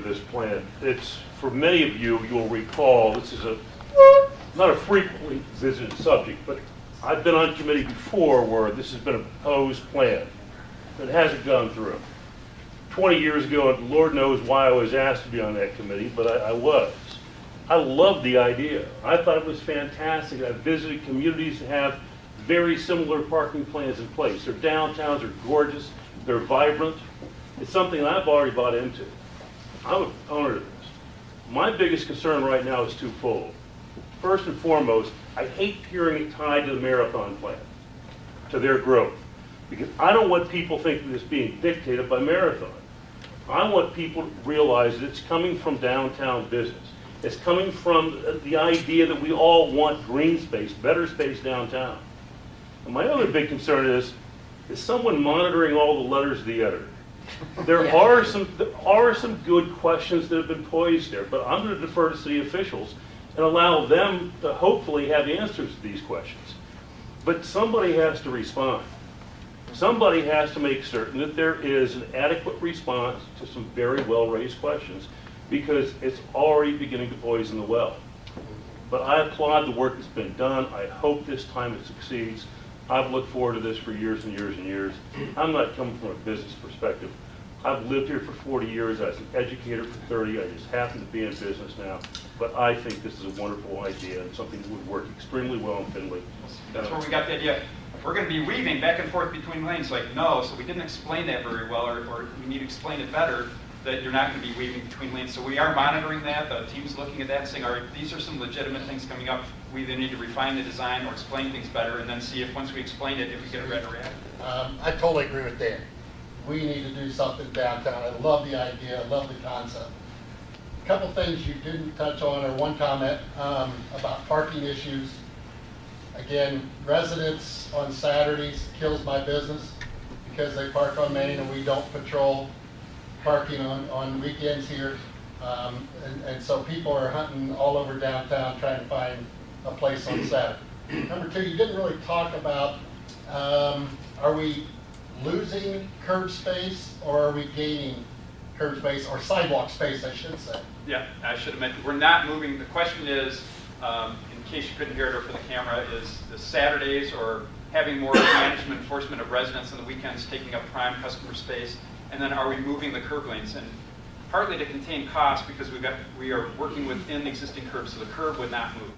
this plan. It's, for many of you, you'll recall, this is not a frequently visited subject, but I've been on committee before where this has been a proposed plan that hasn't gone through. 20 years ago, and Lord knows why I was asked to be on that committee, but I was. I loved the idea. I thought it was fantastic. I visited communities that have very similar parking plans in place. Their downtowns are gorgeous. They're vibrant. It's something I've already bought into. I'm a proponent of this. My biggest concern right now is twofold. First and foremost, I hate hearing it tied to the marathon plan, to their growth, because I don't want people thinking it's being dictated by Marathon. I want people to realize that it's coming from downtown business. It's coming from the idea that we all want green space, better space downtown. And my other big concern is someone monitoring all the letters of the editor? There are some good questions that have been posed there, but I'm going to defer to city officials and allow them to hopefully have answers to these questions. But somebody has to respond. Somebody has to make certain that there is an adequate response to some very well-raised questions, because it's already beginning to poison the well. But I applaud the work that's been done. I hope this time it succeeds. I've looked forward to this for years and years and years. I'm not coming from a business perspective. I've lived here for 40 years. I was an educator for 30. I just happen to be in business now. But I think this is a wonderful idea and something that would work extremely well in Findlay. That's where we got the idea. We're going to be weaving back and forth between lanes. Like, no, so we didn't explain that very well, or we need to explain it better, that you're not going to be weaving between lanes. So we are monitoring that. The team's looking at that and saying, all right, these are some legitimate things coming up. We either need to refine the design or explain things better, and then see if once we explain it, if we get a better reaction. I totally agree with Dan. We need to do something downtown. I love the idea. I love the concept. A couple things you didn't touch on, or one comment about parking issues. Again, residents on Saturdays kills my business because they park on Main and we don't patrol parking on weekends here. And so people are hunting all over downtown trying to find a place on Saturday. Number two, you didn't really talk about, are we losing curb space or are we gaining curb space, or sidewalk space, I should say? Yeah, I should have mentioned, we're not moving. The question is, in case you couldn't hear it over the camera, is the Saturdays or having more management enforcement of residents on the weekends taking up prime customer space, and then are we moving the curb lanes? And partly to contain costs, because we are working within the existing curbs, so the curb would not move.